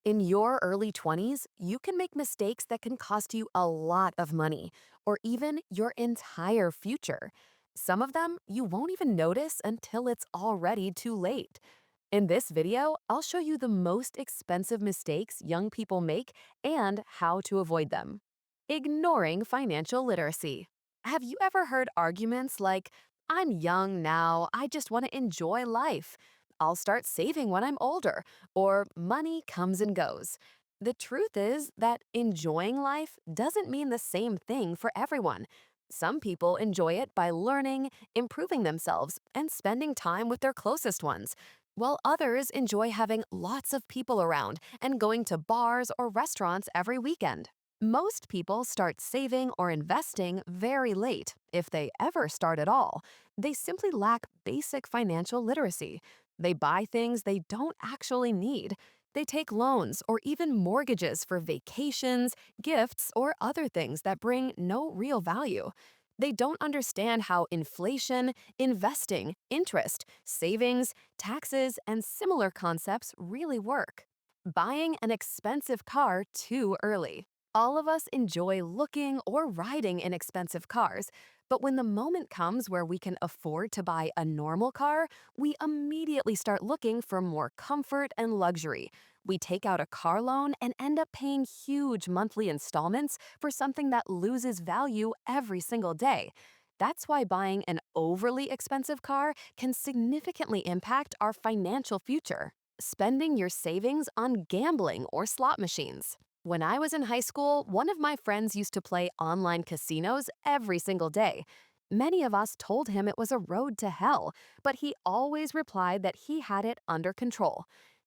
In your early 20s, you can make mistakes that can cost you a lot of money or even your entire future. Some of them you won't even notice until it's already too late. In this video, I'll show you the most expensive mistakes young people make and how to avoid them. Ignoring financial literacy. Have you ever heard arguments like, I'm young now, I just want to enjoy life. I'll start saving when I'm older, or money comes and goes. The truth is that enjoying life doesn't mean the same thing for everyone. Some people enjoy it by learning, improving themselves, and spending time with their closest ones, while others enjoy having lots of people around and going to bars or restaurants every weekend. Most people start saving or investing very late, if they ever start at all. They simply lack basic financial literacy. They buy things they don't actually need. They take loans or even mortgages for vacations, gifts, or other things that bring no real value. They don't understand how inflation, investing, interest, savings, taxes, and similar concepts really work. Buying an expensive car too early. All of us enjoy looking or riding in expensive cars, but when the moment comes where we can afford to buy a normal car, we immediately start looking for more comfort and luxury. We take out a car loan and end up paying huge monthly installments for something that loses value every single day. That's why buying an overly expensive car can significantly impact our financial future. Spending your savings on gambling or slot machines. When I was in high school, one of my friends used to play online casinos every single day. Many of us told him it was a road to hell, but he always replied that he had it under control.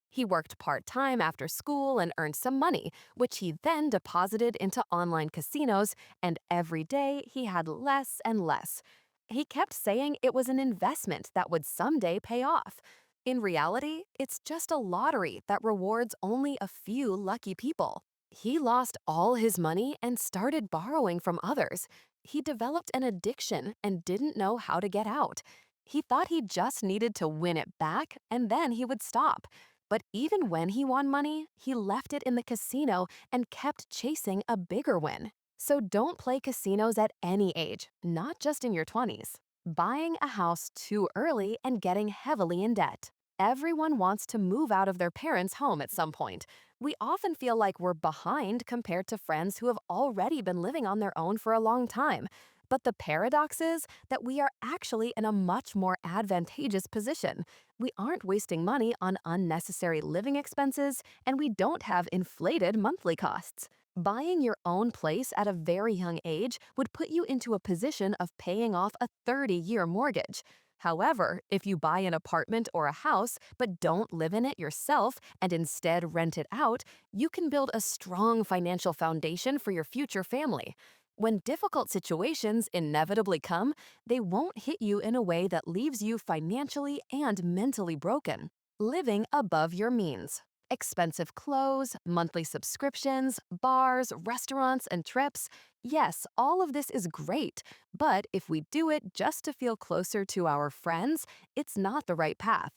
He worked part-time after school and earned some money, which he then deposited into online casinos, and every day he had less and less. He kept saying it was an investment that would someday pay off. In reality, it's just a lottery that rewards only a few lucky people. He lost all his money and started borrowing from others. He developed an addiction and didn't know how to get out. He thought he just needed to win it back and then he would stop. But even when he won money, he left it in the casino and kept chasing a bigger win. So don't play casinos at any age, not just in your 20s. Buying a house too early and getting heavily in debt. Everyone wants to move out of their parents' home at some point. We often feel like we're behind compared to friends who have already been living on their own for a long time. But the paradox is that we are actually in a much more advantageous position. We aren't wasting money on unnecessary living expenses, and we don't have inflated monthly costs. Buying your own place at a very young age would put you into a position of paying off a 30-year mortgage. However, if you buy an apartment or a house but don't live in it yourself and instead rent it out, you can build a strong financial foundation for your future family. When difficult situations inevitably come, they won't hit you in a way that leaves you financially and mentally broken. Living above your means. Expensive clothes, monthly subscriptions, bars, restaurants, and trips. Yes, all of this is great, but if we do it just to feel closer to our friends, it's not the right path.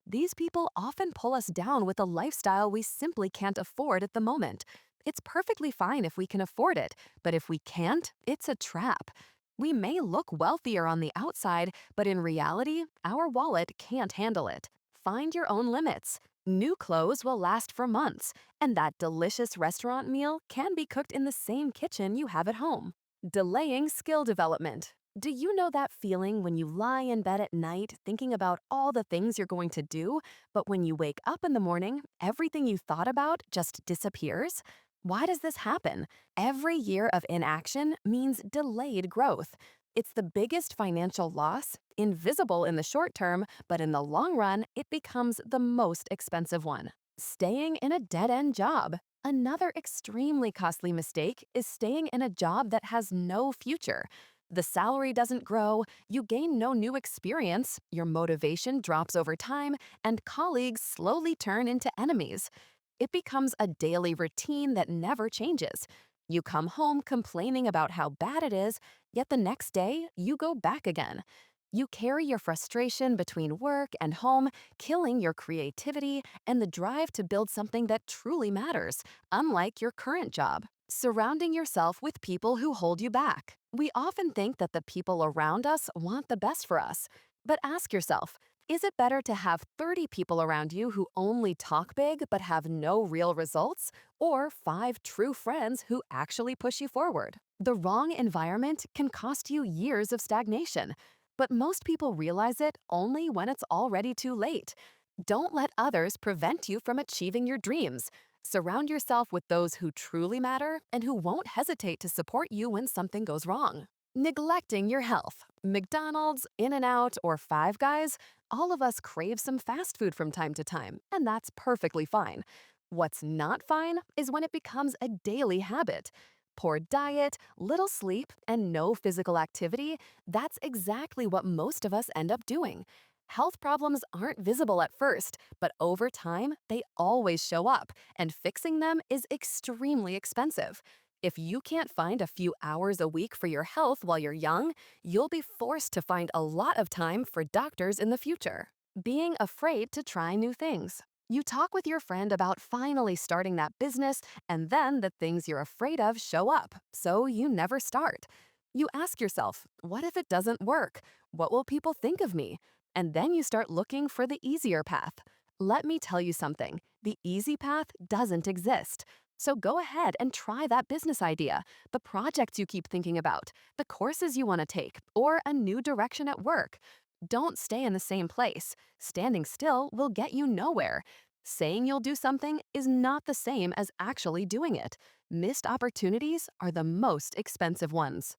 These people often pull us down with a lifestyle we simply can't afford at the moment. It's perfectly fine if we can afford it, but if we can't, it's a trap. We may look wealthier on the outside, but in reality, our wallet can't handle it. Find your own limits. New clothes will last for months, and that delicious restaurant meal can be cooked in the same kitchen you have at home. Delaying skill development. Do you know that feeling when you lie in bed at night thinking about all the things you're going to do, but when you wake up in the morning, everything you thought about just disappears? Why does this happen? Every year of inaction means delayed growth. It's the biggest financial loss, invisible in the short term, but in the long run, it becomes the most expensive one. Staying in a dead-end job. Another extremely costly mistake is staying in a job that has no future. The salary doesn't grow, you gain no new experience, your motivation drops over time, and colleagues slowly turn into enemies. It becomes a daily routine that never changes. You come home complaining about how bad it is, yet the next day, you go back again. You carry your frustration between work and home, killing your creativity and the drive to build something that truly matters, unlike your current job. Surrounding yourself with people who hold you back. We often think that the people around us want the best for us. But ask yourself, is it better to have 30 people around you who only talk big but have no real results? Or 5 true friends who actually push you forward? The wrong environment can cost you years of stagnation. But most people realize it only when it's already too late. Don't let others prevent you from achieving your dreams. Surround yourself with those who truly matter and who won't hesitate to support you when something goes wrong. Neglecting your health. McDonald's, In n Out, or Five Guys, all of us crave some fast food from time to time, and that's perfectly fine. What's not fine is when it becomes a daily habit. Poor diet, little sleep, and no physical activity, that's exactly what most of us end up doing. Health problems aren't visible at first, but over time, they always show up, and fixing them is extremely expensive. If you can't find a few hours a week for your health while you're young, you'll be forced to find a lot of time for doctors in the future. Being afraid to try new things. You talk with your friend about finally starting that business, and then the things you're afraid of show up, so you never start. You ask yourself, what if it doesn't work? What will people think of me? And then you start looking for the easier path. Let me tell you something, the easy path doesn't exist. So go ahead and try that business idea, the projects you keep thinking about, the courses you want to take, or a new direction at work. Don't stay in the same place. Standing still will get you nowhere. Saying you'll do something is not the same as actually doing it. Missed opportunities are the most expensive ones.